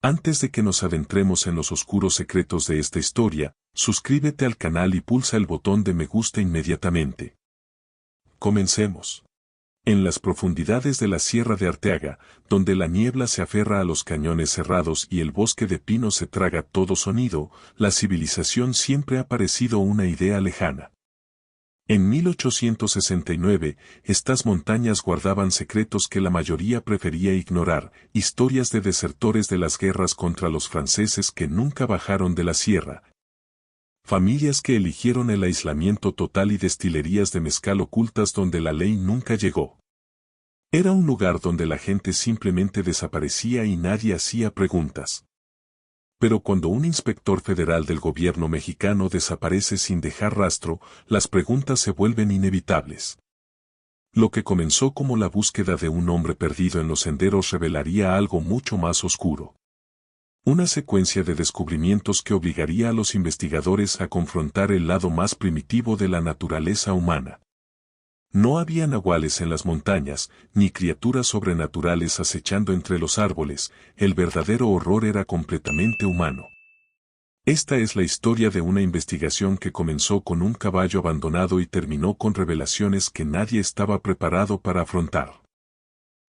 Antes de que nos adentremos en los oscuros secretos de esta historia, suscríbete al canal y pulsa el botón de me gusta inmediatamente. Comencemos. En las profundidades de la Sierra de Arteaga, donde la niebla se aferra a los cañones cerrados y el bosque de pinos se traga todo sonido, la civilización siempre ha parecido una idea lejana. En 1869, estas montañas guardaban secretos que la mayoría prefería ignorar, historias de desertores de las guerras contra los franceses que nunca bajaron de la sierra, familias que eligieron el aislamiento total y destilerías de mezcal ocultas donde la ley nunca llegó. Era un lugar donde la gente simplemente desaparecía y nadie hacía preguntas. Pero cuando un inspector federal del gobierno mexicano desaparece sin dejar rastro, las preguntas se vuelven inevitables. Lo que comenzó como la búsqueda de un hombre perdido en los senderos revelaría algo mucho más oscuro. Una secuencia de descubrimientos que obligaría a los investigadores a confrontar el lado más primitivo de la naturaleza humana. No había nahuales en las montañas, ni criaturas sobrenaturales acechando entre los árboles, el verdadero horror era completamente humano. Esta es la historia de una investigación que comenzó con un caballo abandonado y terminó con revelaciones que nadie estaba preparado para afrontar.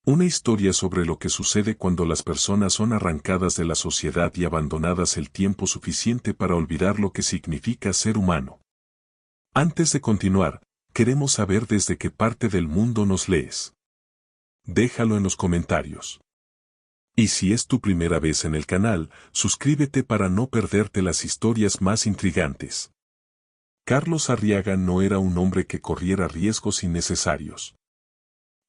Una historia sobre lo que sucede cuando las personas son arrancadas de la sociedad y abandonadas el tiempo suficiente para olvidar lo que significa ser humano. Antes de continuar, queremos saber desde qué parte del mundo nos lees. Déjalo en los comentarios. Y si es tu primera vez en el canal, suscríbete para no perderte las historias más intrigantes. Carlos Arriaga no era un hombre que corriera riesgos innecesarios.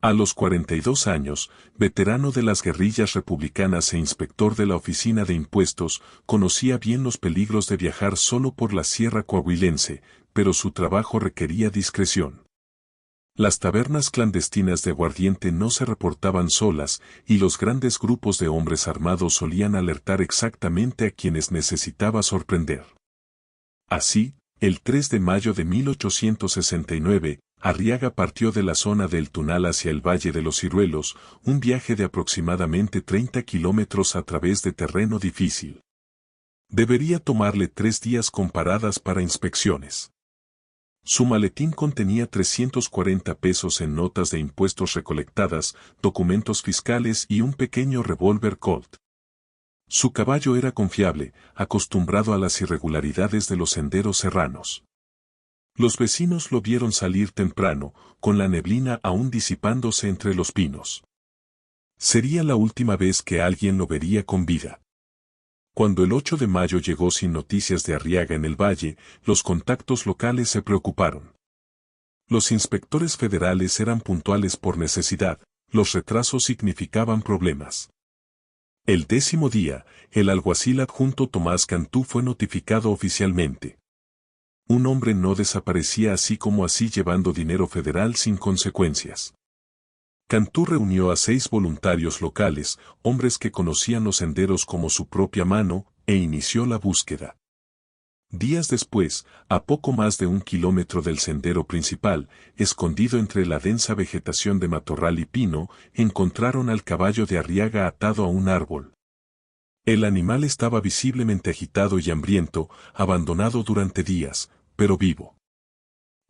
A los 42 años, veterano de las guerrillas republicanas e inspector de la Oficina de Impuestos, conocía bien los peligros de viajar solo por la Sierra Coahuilense, pero su trabajo requería discreción. Las tabernas clandestinas de aguardiente no se reportaban solas, y los grandes grupos de hombres armados solían alertar exactamente a quienes necesitaba sorprender. Así, el 3 de mayo de 1869, Arriaga partió de la zona del Tunal hacia el Valle de los Ciruelos, un viaje de aproximadamente 30 kilómetros a través de terreno difícil. Debería tomarle 3 días con paradas para inspecciones. Su maletín contenía 340 pesos en notas de impuestos recolectadas, documentos fiscales y un pequeño revólver Colt. Su caballo era confiable, acostumbrado a las irregularidades de los senderos serranos. Los vecinos lo vieron salir temprano, con la neblina aún disipándose entre los pinos. Sería la última vez que alguien lo vería con vida. Cuando el 8 de mayo llegó sin noticias de Arriaga en el valle, los contactos locales se preocuparon. Los inspectores federales eran puntuales por necesidad, los retrasos significaban problemas. El 10º día, el alguacil adjunto Tomás Cantú fue notificado oficialmente. Un hombre no desaparecía así como así llevando dinero federal sin consecuencias. Cantú reunió a 6 voluntarios locales, hombres que conocían los senderos como su propia mano, e inició la búsqueda. Días después, a poco más de 1 kilómetro del sendero principal, escondido entre la densa vegetación de matorral y pino, encontraron al caballo de Arriaga atado a un árbol. El animal estaba visiblemente agitado y hambriento, abandonado durante días, pero vivo.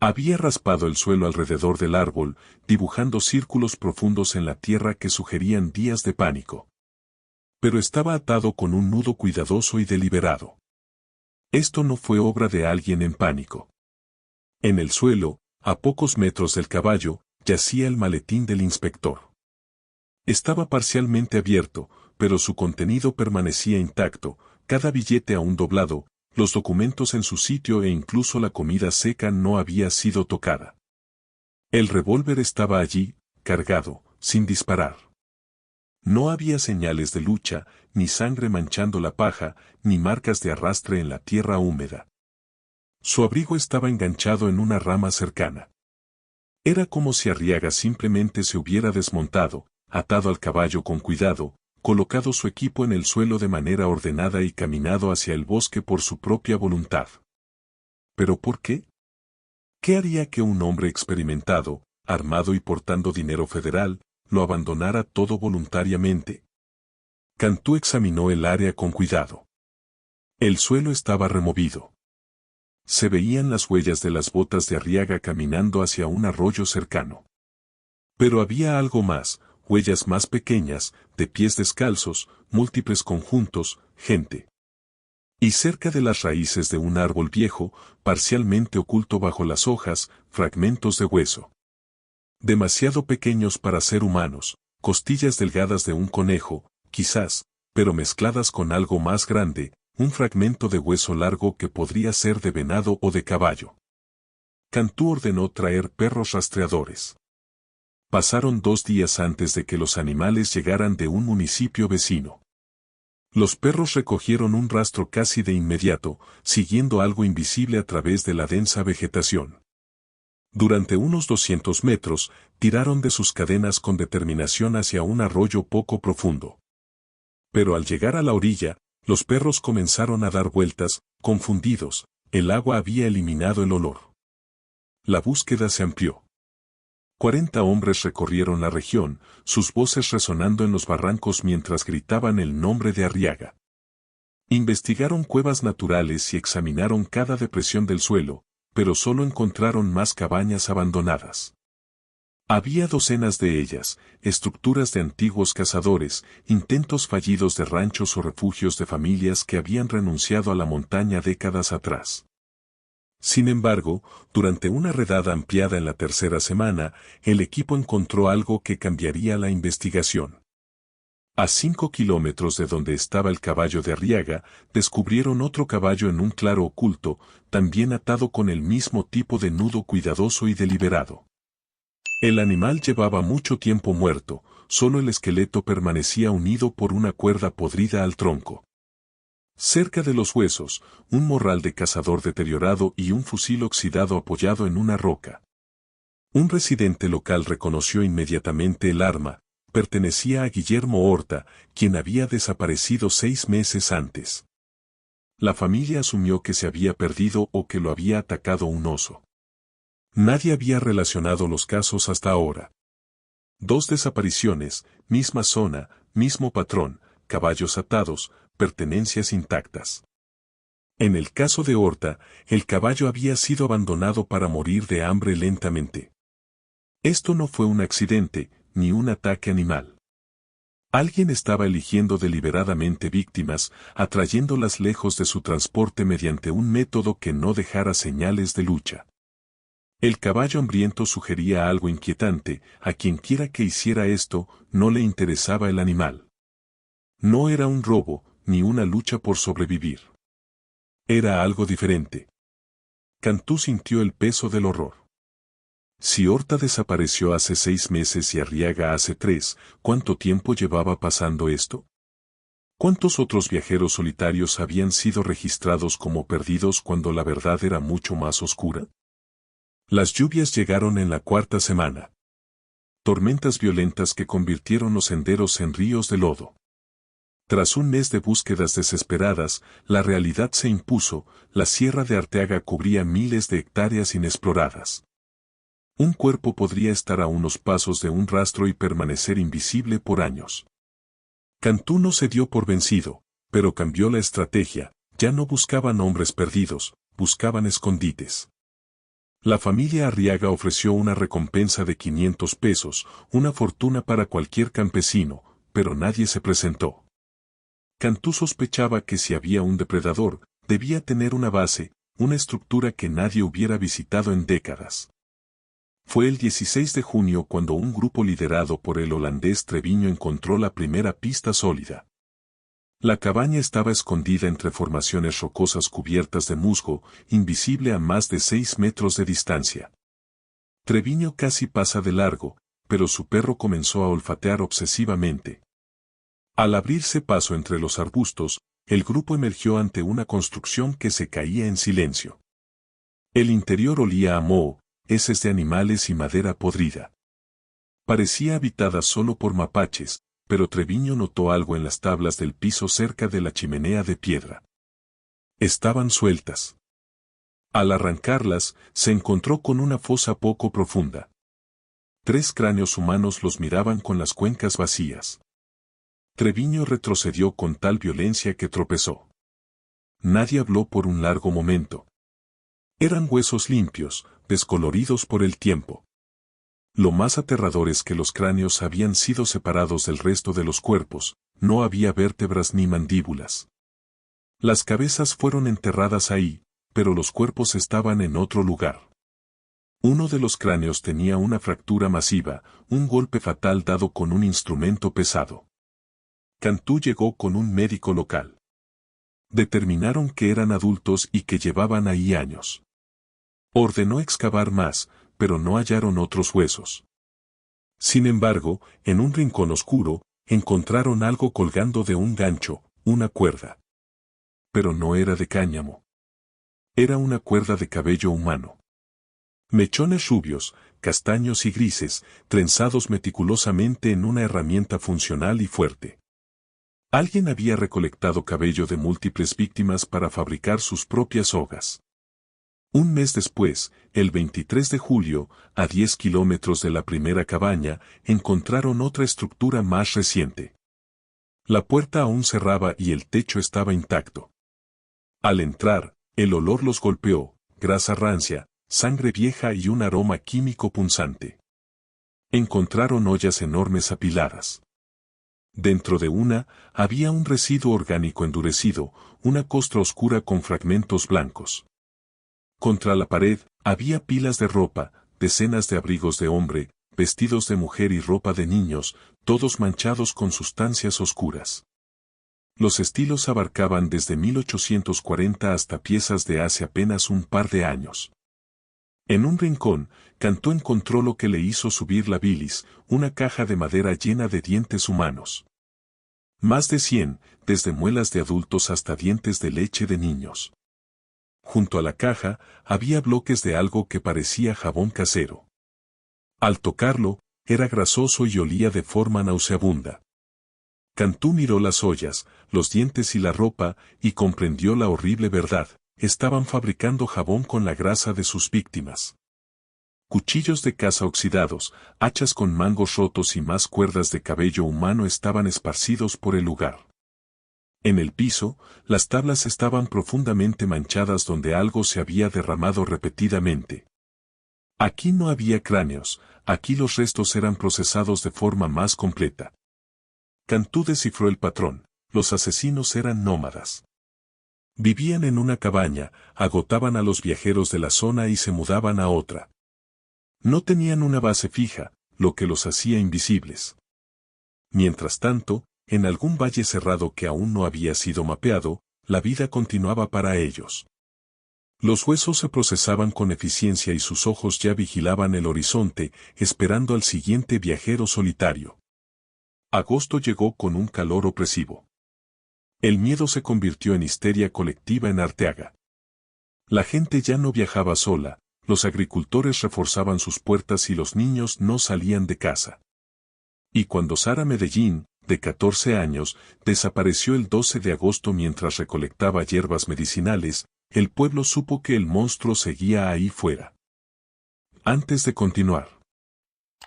Había raspado el suelo alrededor del árbol, dibujando círculos profundos en la tierra que sugerían días de pánico. Pero estaba atado con un nudo cuidadoso y deliberado. Esto no fue obra de alguien en pánico. En el suelo, a pocos metros del caballo, yacía el maletín del inspector. Estaba parcialmente abierto, pero su contenido permanecía intacto, cada billete aún doblado, los documentos en su sitio e incluso la comida seca no había sido tocada. El revólver estaba allí, cargado, sin disparar. No había señales de lucha, ni sangre manchando la paja, ni marcas de arrastre en la tierra húmeda. Su abrigo estaba enganchado en una rama cercana. Era como si Arriaga simplemente se hubiera desmontado, atado al caballo con cuidado, colocado su equipo en el suelo de manera ordenada y caminado hacia el bosque por su propia voluntad. ¿Pero por qué? ¿Qué haría que un hombre experimentado, armado y portando dinero federal, lo abandonara todo voluntariamente? Cantú examinó el área con cuidado. El suelo estaba removido. Se veían las huellas de las botas de Arriaga caminando hacia un arroyo cercano. Pero había algo más, huellas más pequeñas, de pies descalzos, múltiples conjuntos, gente. Y cerca de las raíces de un árbol viejo, parcialmente oculto bajo las hojas, fragmentos de hueso. Demasiado pequeños para ser humanos, costillas delgadas de un conejo, quizás, pero mezcladas con algo más grande, un fragmento de hueso largo que podría ser de venado o de caballo. Cantú ordenó traer perros rastreadores. Pasaron 2 días antes de que los animales llegaran de un municipio vecino. Los perros recogieron un rastro casi de inmediato, siguiendo algo invisible a través de la densa vegetación. Durante unos 200 metros, tiraron de sus cadenas con determinación hacia un arroyo poco profundo. Pero al llegar a la orilla, los perros comenzaron a dar vueltas, confundidos, el agua había eliminado el olor. La búsqueda se amplió. 40 hombres recorrieron la región, sus voces resonando en los barrancos mientras gritaban el nombre de Arriaga. Investigaron cuevas naturales y examinaron cada depresión del suelo, pero solo encontraron más cabañas abandonadas. Había docenas de ellas, estructuras de antiguos cazadores, intentos fallidos de ranchos o refugios de familias que habían renunciado a la montaña décadas atrás. Sin embargo, durante una redada ampliada en la tercera semana, el equipo encontró algo que cambiaría la investigación. A 5 kilómetros de donde estaba el caballo de Arriaga, descubrieron otro caballo en un claro oculto, también atado con el mismo tipo de nudo cuidadoso y deliberado. El animal llevaba mucho tiempo muerto, solo el esqueleto permanecía unido por una cuerda podrida al tronco. Cerca de los huesos, un morral de cazador deteriorado y un fusil oxidado apoyado en una roca. Un residente local reconoció inmediatamente el arma, pertenecía a Guillermo Horta, quien había desaparecido 6 meses antes. La familia asumió que se había perdido o que lo había atacado un oso. Nadie había relacionado los casos hasta ahora. 2 desapariciones, misma zona, mismo patrón, caballos atados, pertenencias intactas. En el caso de Horta, el caballo había sido abandonado para morir de hambre lentamente. Esto no fue un accidente, ni un ataque animal. Alguien estaba eligiendo deliberadamente víctimas, atrayéndolas lejos de su transporte mediante un método que no dejara señales de lucha. El caballo hambriento sugería algo inquietante, a quienquiera que hiciera esto, no le interesaba el animal. No era un robo, ni una lucha por sobrevivir. Era algo diferente. Cantú sintió el peso del horror. Si Horta desapareció hace 6 meses y Arriaga hace 3, ¿cuánto tiempo llevaba pasando esto? ¿Cuántos otros viajeros solitarios habían sido registrados como perdidos cuando la verdad era mucho más oscura? Las lluvias llegaron en la 4ª semana. Tormentas violentas que convirtieron los senderos en ríos de lodo. Tras un mes de búsquedas desesperadas, la realidad se impuso, la sierra de Arteaga cubría miles de hectáreas inexploradas. Un cuerpo podría estar a unos pasos de un rastro y permanecer invisible por años. Cantú no se dio por vencido, pero cambió la estrategia, ya no buscaban hombres perdidos, buscaban escondites. La familia Arriaga ofreció una recompensa de 500 pesos, una fortuna para cualquier campesino, pero nadie se presentó. Cantú sospechaba que si había un depredador, debía tener una base, una estructura que nadie hubiera visitado en décadas. Fue el 16 de junio cuando un grupo liderado por el holandés Treviño encontró la primera pista sólida. La cabaña estaba escondida entre formaciones rocosas cubiertas de musgo, invisible a más de 6 metros de distancia. Treviño casi pasa de largo, pero su perro comenzó a olfatear obsesivamente. Al abrirse paso entre los arbustos, el grupo emergió ante una construcción que se caía en silencio. El interior olía a moho, heces de animales y madera podrida. Parecía habitada solo por mapaches, pero Treviño notó algo en las tablas del piso cerca de la chimenea de piedra. Estaban sueltas. Al arrancarlas, se encontró con una fosa poco profunda. 3 cráneos humanos los miraban con las cuencas vacías. Treviño retrocedió con tal violencia que tropezó. Nadie habló por un largo momento. Eran huesos limpios, descoloridos por el tiempo. Lo más aterrador es que los cráneos habían sido separados del resto de los cuerpos, no había vértebras ni mandíbulas. Las cabezas fueron enterradas ahí, pero los cuerpos estaban en otro lugar. Uno de los cráneos tenía una fractura masiva, un golpe fatal dado con un instrumento pesado. Cantú llegó con un médico local. Determinaron que eran adultos y que llevaban ahí años. Ordenó excavar más, pero no hallaron otros huesos. Sin embargo, en un rincón oscuro, encontraron algo colgando de un gancho, una cuerda. Pero no era de cáñamo. Era una cuerda de cabello humano. Mechones rubios, castaños y grises, trenzados meticulosamente en una herramienta funcional y fuerte. Alguien había recolectado cabello de múltiples víctimas para fabricar sus propias sogas. Un mes después, el 23 de julio, a 10 kilómetros de la primera cabaña, encontraron otra estructura más reciente. La puerta aún cerraba y el techo estaba intacto. Al entrar, el olor los golpeó, grasa rancia, sangre vieja y un aroma químico punzante. Encontraron ollas enormes apiladas. Dentro de una, había un residuo orgánico endurecido, una costra oscura con fragmentos blancos. Contra la pared, había pilas de ropa, decenas de abrigos de hombre, vestidos de mujer y ropa de niños, todos manchados con sustancias oscuras. Los estilos abarcaban desde 1840 hasta piezas de hace apenas un par de años. En un rincón, Cantú encontró lo que le hizo subir la bilis, una caja de madera llena de dientes humanos. Más de 100, desde muelas de adultos hasta dientes de leche de niños. Junto a la caja, había bloques de algo que parecía jabón casero. Al tocarlo, era grasoso y olía de forma nauseabunda. Cantú miró las ollas, los dientes y la ropa, y comprendió la horrible verdad. Estaban fabricando jabón con la grasa de sus víctimas. Cuchillos de caza oxidados, hachas con mangos rotos y más cuerdas de cabello humano estaban esparcidos por el lugar. En el piso, las tablas estaban profundamente manchadas donde algo se había derramado repetidamente. Aquí no había cráneos, aquí los restos eran procesados de forma más completa. Cantú descifró el patrón, los asesinos eran nómadas. Vivían en una cabaña, agotaban a los viajeros de la zona y se mudaban a otra. No tenían una base fija, lo que los hacía invisibles. Mientras tanto, en algún valle cerrado que aún no había sido mapeado, la vida continuaba para ellos. Los huesos se procesaban con eficiencia y sus ojos ya vigilaban el horizonte, esperando al siguiente viajero solitario. Agosto llegó con un calor opresivo. El miedo se convirtió en histeria colectiva en Arteaga. La gente ya no viajaba sola, los agricultores reforzaban sus puertas y los niños no salían de casa. Y cuando Sara Medellín, de 14 años, desapareció el 12 de agosto mientras recolectaba hierbas medicinales, el pueblo supo que el monstruo seguía ahí fuera. Antes de continuar,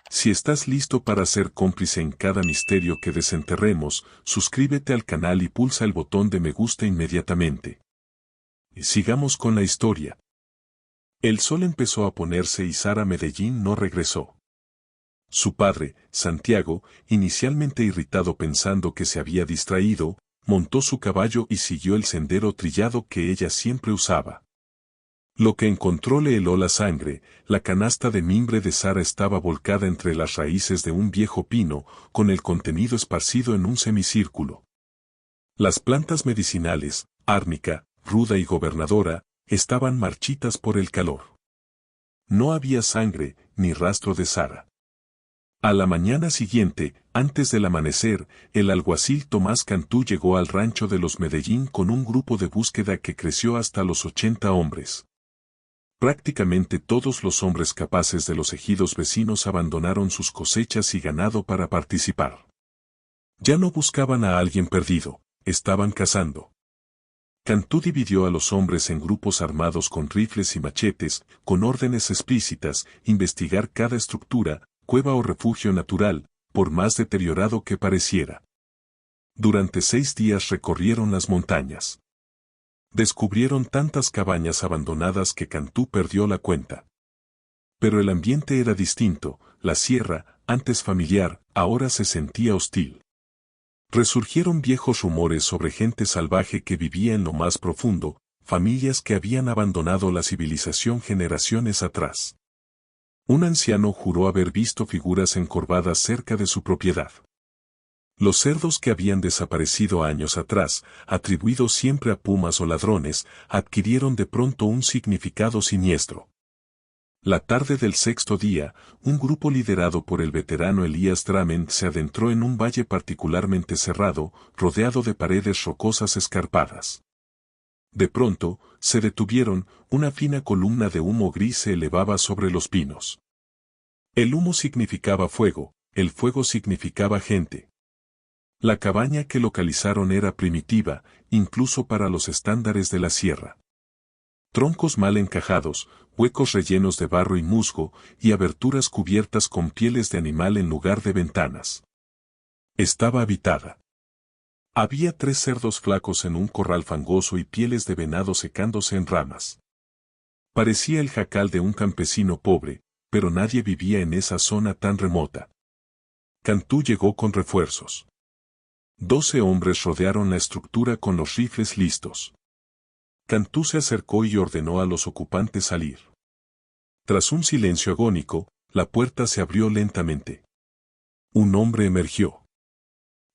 si estás listo para ser cómplice en cada misterio que desenterremos, suscríbete al canal y pulsa el botón de me gusta inmediatamente. Sigamos con la historia. El sol empezó a ponerse y Sara Medellín no regresó. Su padre, Santiago, inicialmente irritado pensando que se había distraído, montó su caballo y siguió el sendero trillado que ella siempre usaba. Lo que encontró le heló la sangre, la canasta de mimbre de Sara estaba volcada entre las raíces de un viejo pino, con el contenido esparcido en un semicírculo. Las plantas medicinales, árnica, ruda y gobernadora, estaban marchitas por el calor. No había sangre, ni rastro de Sara. A la mañana siguiente, antes del amanecer, el alguacil Tomás Cantú llegó al rancho de los Medellín con un grupo de búsqueda que creció hasta los 80 hombres. Prácticamente todos los hombres capaces de los ejidos vecinos abandonaron sus cosechas y ganado para participar. Ya no buscaban a alguien perdido, estaban cazando. Cantú dividió a los hombres en grupos armados con rifles y machetes, con órdenes explícitas, investigar cada estructura, cueva o refugio natural, por más deteriorado que pareciera. Durante 6 días recorrieron las montañas. Descubrieron tantas cabañas abandonadas que Cantú perdió la cuenta. Pero el ambiente era distinto, la sierra, antes familiar, ahora se sentía hostil. Resurgieron viejos rumores sobre gente salvaje que vivía en lo más profundo, familias que habían abandonado la civilización generaciones atrás. Un anciano juró haber visto figuras encorvadas cerca de su propiedad. Los cerdos que habían desaparecido años atrás, atribuidos siempre a pumas o ladrones, adquirieron de pronto un significado siniestro. La tarde del 6º día, un grupo liderado por el veterano Elías Dramen se adentró en un valle particularmente cerrado, rodeado de paredes rocosas escarpadas. De pronto, se detuvieron, una fina columna de humo gris se elevaba sobre los pinos. El humo significaba fuego, el fuego significaba gente. La cabaña que localizaron era primitiva, incluso para los estándares de la sierra. Troncos mal encajados, huecos rellenos de barro y musgo, y aberturas cubiertas con pieles de animal en lugar de ventanas. Estaba habitada. Había 3 cerdos flacos en un corral fangoso y pieles de venado secándose en ramas. Parecía el jacal de un campesino pobre, pero nadie vivía en esa zona tan remota. Cantú llegó con refuerzos. 12 hombres rodearon la estructura con los rifles listos. Cantú se acercó y ordenó a los ocupantes salir. Tras un silencio agónico, la puerta se abrió lentamente. Un hombre emergió.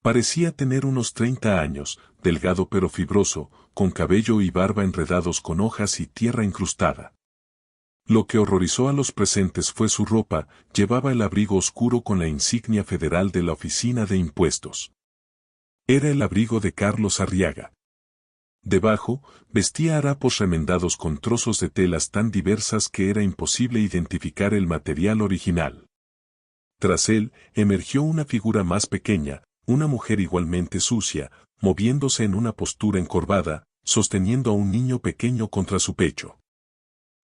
Parecía tener unos 30 años, delgado pero fibroso, con cabello y barba enredados con hojas y tierra incrustada. Lo que horrorizó a los presentes fue su ropa, llevaba el abrigo oscuro con la insignia federal de la Oficina de Impuestos. Era el abrigo de Carlos Arriaga. Debajo, vestía harapos remendados con trozos de telas tan diversas que era imposible identificar el material original. Tras él, emergió una figura más pequeña, una mujer igualmente sucia, moviéndose en una postura encorvada, sosteniendo a un niño pequeño contra su pecho.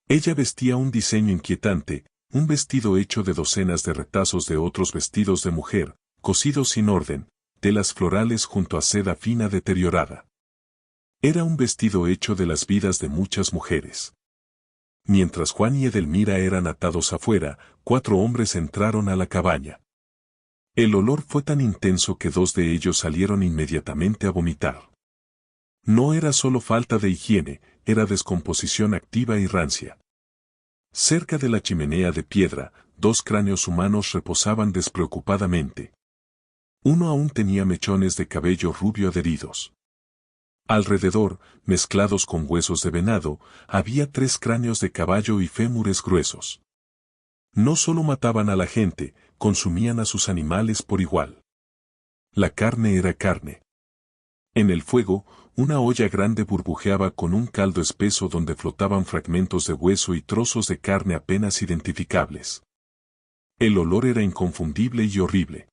Ella vestía un diseño inquietante, un vestido hecho de docenas de retazos de otros vestidos de mujer, cosidos sin orden, telas florales junto a seda fina deteriorada. Era un vestido hecho de las vidas de muchas mujeres. Mientras Juan y Edelmira eran atados afuera, 4 hombres entraron a la cabaña. El olor fue tan intenso que 2 de ellos salieron inmediatamente a vomitar. No era solo falta de higiene, era descomposición activa y rancia. Cerca de la chimenea de piedra, 2 cráneos humanos reposaban despreocupadamente. Uno aún tenía mechones de cabello rubio adheridos. Alrededor, mezclados con huesos de venado, había 3 cráneos de caballo y fémures gruesos. No solo mataban a la gente, consumían a sus animales por igual. La carne era carne. En el fuego, una olla grande burbujeaba con un caldo espeso donde flotaban fragmentos de hueso y trozos de carne apenas identificables. El olor era inconfundible y horrible.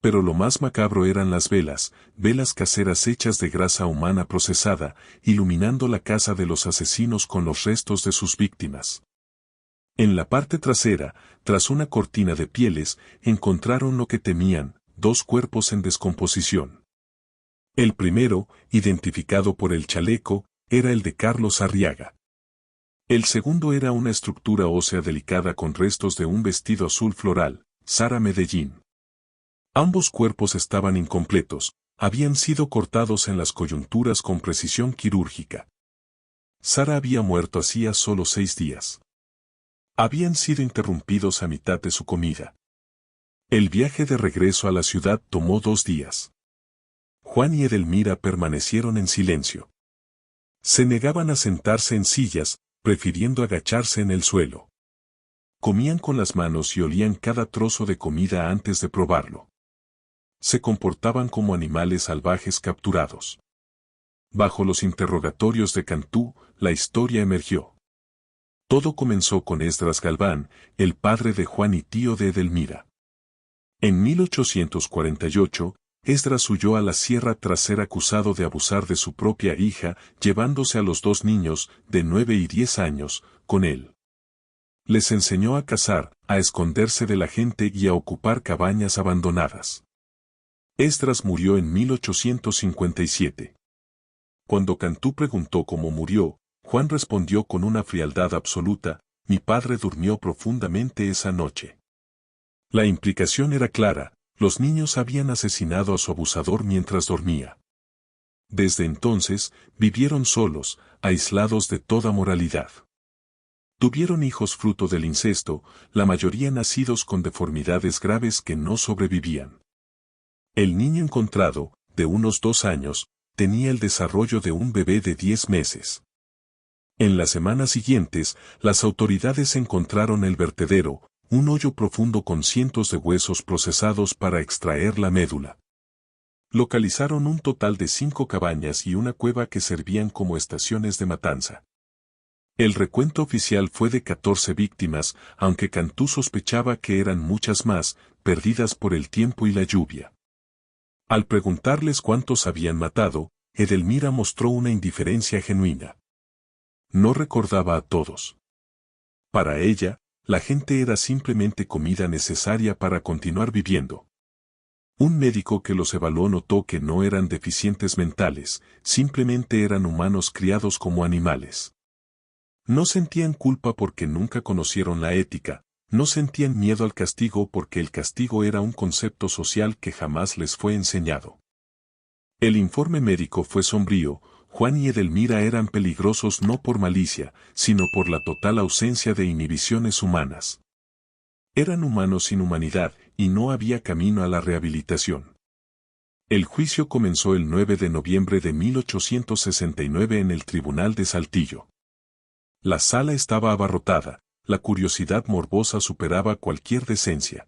Pero lo más macabro eran las velas caseras hechas de grasa humana procesada, iluminando la casa de los asesinos con los restos de sus víctimas. En la parte trasera, tras una cortina de pieles, encontraron lo que temían, 2 cuerpos en descomposición. El primero, identificado por el chaleco, era el de Carlos Arriaga. El segundo era una estructura ósea delicada con restos de un vestido azul floral, Sara Medellín. Ambos cuerpos estaban incompletos, habían sido cortados en las coyunturas con precisión quirúrgica. Sara había muerto hacía solo 6 días. Habían sido interrumpidos a mitad de su comida. El viaje de regreso a la ciudad tomó 2 días. Juan y Edelmira permanecieron en silencio. Se negaban a sentarse en sillas, prefiriendo agacharse en el suelo. Comían con las manos y olían cada trozo de comida antes de probarlo. Se comportaban como animales salvajes capturados. Bajo los interrogatorios de Cantú, la historia emergió. Todo comenzó con Esdras Galván, el padre de Juan y tío de Edelmira. En 1848, Esdras huyó a la sierra tras ser acusado de abusar de su propia hija, llevándose a los 2 niños, de 9 y 10 años, con él. Les enseñó a cazar, a esconderse de la gente y a ocupar cabañas abandonadas. Esdras murió en 1857. Cuando Cantú preguntó cómo murió, Juan respondió con una frialdad absoluta: mi padre durmió profundamente esa noche. La implicación era clara: los niños habían asesinado a su abusador mientras dormía. Desde entonces, vivieron solos, aislados de toda moralidad. Tuvieron hijos fruto del incesto, la mayoría nacidos con deformidades graves que no sobrevivían. El niño encontrado, de unos 2 años, tenía el desarrollo de un bebé de 10 meses. En las semanas siguientes, las autoridades encontraron el vertedero, un hoyo profundo con cientos de huesos procesados para extraer la médula. Localizaron un total de 5 cabañas y una cueva que servían como estaciones de matanza. El recuento oficial fue de 14 víctimas, aunque Cantú sospechaba que eran muchas más, perdidas por el tiempo y la lluvia. Al preguntarles cuántos habían matado, Edelmira mostró una indiferencia genuina. No recordaba a todos. Para ella, la gente era simplemente comida necesaria para continuar viviendo. Un médico que los evaluó notó que no eran deficientes mentales, simplemente eran humanos criados como animales. No sentían culpa porque nunca conocieron la ética, no sentían miedo al castigo porque el castigo era un concepto social que jamás les fue enseñado. El informe médico fue sombrío: Juan y Edelmira eran peligrosos no por malicia, sino por la total ausencia de inhibiciones humanas. Eran humanos sin humanidad, y no había camino a la rehabilitación. El juicio comenzó el 9 de noviembre de 1869 en el Tribunal de Saltillo. La sala estaba abarrotada, la curiosidad morbosa superaba cualquier decencia.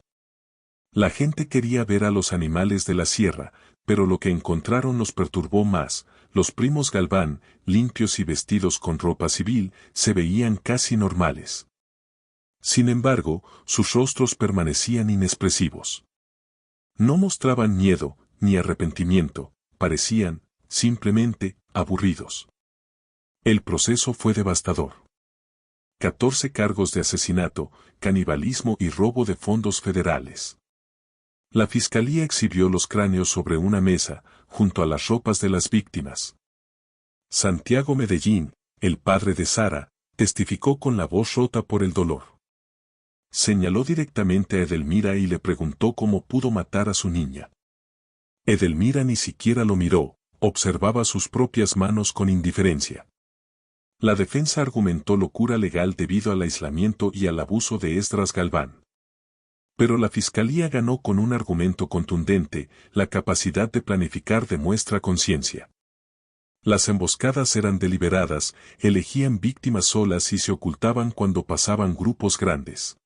La gente quería ver a los animales de la sierra, pero lo que encontraron los perturbó más: los primos Galván, limpios y vestidos con ropa civil, se veían casi normales. Sin embargo, sus rostros permanecían inexpresivos. No mostraban miedo, ni arrepentimiento, parecían, simplemente, aburridos. El proceso fue devastador. 14 cargos de asesinato, canibalismo y robo de fondos federales. La fiscalía exhibió los cráneos sobre una mesa, junto a las ropas de las víctimas. Santiago Medellín, el padre de Sara, testificó con la voz rota por el dolor. Señaló directamente a Edelmira y le preguntó cómo pudo matar a su niña. Edelmira ni siquiera lo miró, observaba sus propias manos con indiferencia. La defensa argumentó locura legal debido al aislamiento y al abuso de Esdras Galván. Pero la fiscalía ganó con un argumento contundente: la capacidad de planificar demuestra conciencia. Las emboscadas eran deliberadas, elegían víctimas solas y se ocultaban cuando pasaban grupos grandes.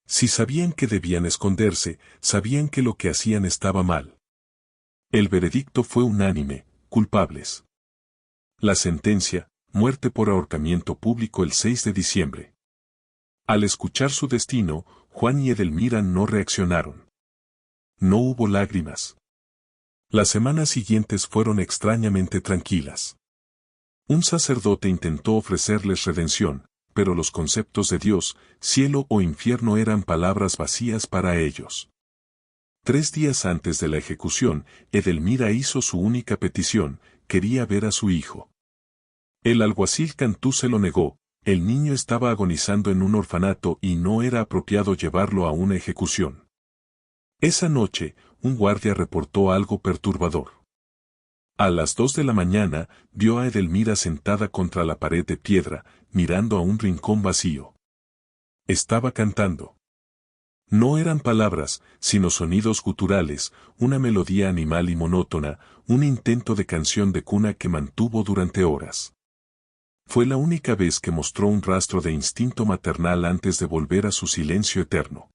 Si sabían que debían esconderse, sabían que lo que hacían estaba mal. El veredicto fue unánime: culpables. La sentencia: muerte por ahorcamiento público el 6 de diciembre. Al escuchar su destino, Juan y Edelmira no reaccionaron. No hubo lágrimas. Las semanas siguientes fueron extrañamente tranquilas. Un sacerdote intentó ofrecerles redención, pero los conceptos de Dios, cielo o infierno eran palabras vacías para ellos. 3 días antes de la ejecución, Edelmira hizo su única petición: quería ver a su hijo. El alguacil Cantú se lo negó: el niño estaba agonizando en un orfanato y no era apropiado llevarlo a una ejecución. Esa noche, un guardia reportó algo perturbador. A las 2 de la mañana, vio a Edelmira sentada contra la pared de piedra, mirando a un rincón vacío. Estaba cantando. No eran palabras, sino sonidos guturales, una melodía animal y monótona, un intento de canción de cuna que mantuvo durante horas. Fue la única vez que mostró un rastro de instinto maternal antes de volver a su silencio eterno.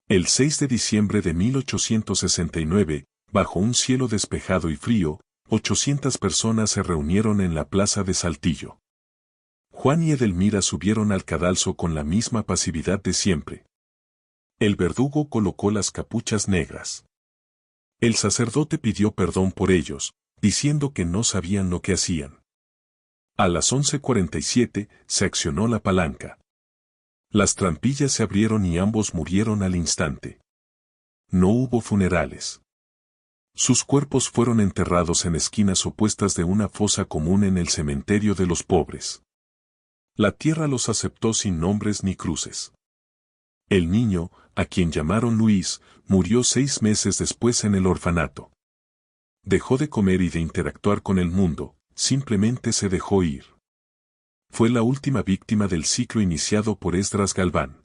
El 6 de diciembre de 1869, bajo un cielo despejado y frío, 800 personas se reunieron en la plaza de Saltillo. Juan y Edelmira subieron al cadalso con la misma pasividad de siempre. El verdugo colocó las capuchas negras. El sacerdote pidió perdón por ellos, diciendo que no sabían lo que hacían. A las 11:47 se accionó la palanca. Las trampillas se abrieron y ambos murieron al instante. No hubo funerales. Sus cuerpos fueron enterrados en esquinas opuestas de una fosa común en el cementerio de los pobres. La tierra los aceptó sin nombres ni cruces. El niño, a quien llamaron Luis, murió 6 meses después en el orfanato. Dejó de comer y de interactuar con el mundo, simplemente se dejó ir. Fue la última víctima del ciclo iniciado por Esdras Galván.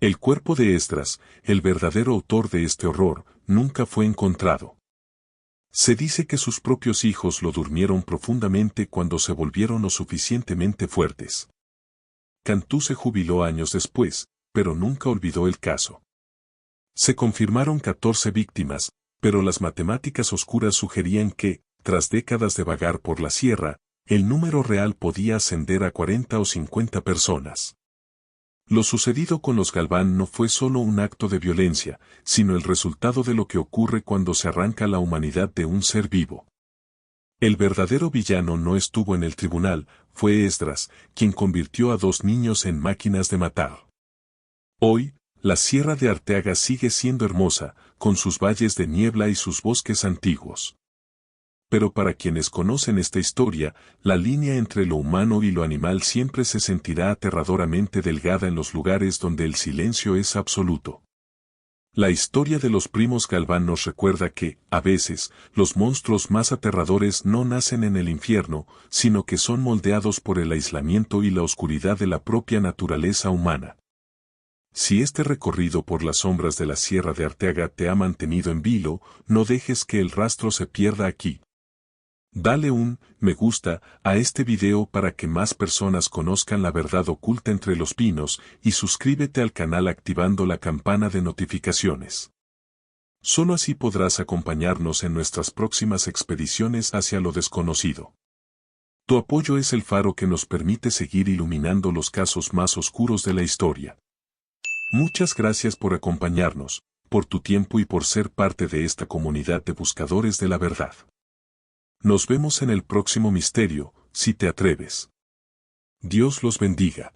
El cuerpo de Esdras, el verdadero autor de este horror, nunca fue encontrado. Se dice que sus propios hijos lo durmieron profundamente cuando se volvieron lo suficientemente fuertes. Cantú se jubiló años después, pero nunca olvidó el caso. Se confirmaron 14 víctimas, pero las matemáticas oscuras sugerían que, tras décadas de vagar por la sierra, el número real podía ascender a 40 o 50 personas. Lo sucedido con los Galván no fue solo un acto de violencia, sino el resultado de lo que ocurre cuando se arranca la humanidad de un ser vivo. El verdadero villano no estuvo en el tribunal, fue Esdras, quien convirtió a 2 niños en máquinas de matar. Hoy, la Sierra de Arteaga sigue siendo hermosa, con sus valles de niebla y sus bosques antiguos. Pero para quienes conocen esta historia, la línea entre lo humano y lo animal siempre se sentirá aterradoramente delgada en los lugares donde el silencio es absoluto. La historia de los primos Galván nos recuerda que, a veces, los monstruos más aterradores no nacen en el infierno, sino que son moldeados por el aislamiento y la oscuridad de la propia naturaleza humana. Si este recorrido por las sombras de la Sierra de Arteaga te ha mantenido en vilo, no dejes que el rastro se pierda aquí. Dale un me gusta a este video para que más personas conozcan la verdad oculta entre los pinos y suscríbete al canal activando la campana de notificaciones. Solo así podrás acompañarnos en nuestras próximas expediciones hacia lo desconocido. Tu apoyo es el faro que nos permite seguir iluminando los casos más oscuros de la historia. Muchas gracias por acompañarnos, por tu tiempo y por ser parte de esta comunidad de buscadores de la verdad. Nos vemos en el próximo misterio, si te atreves. Dios los bendiga.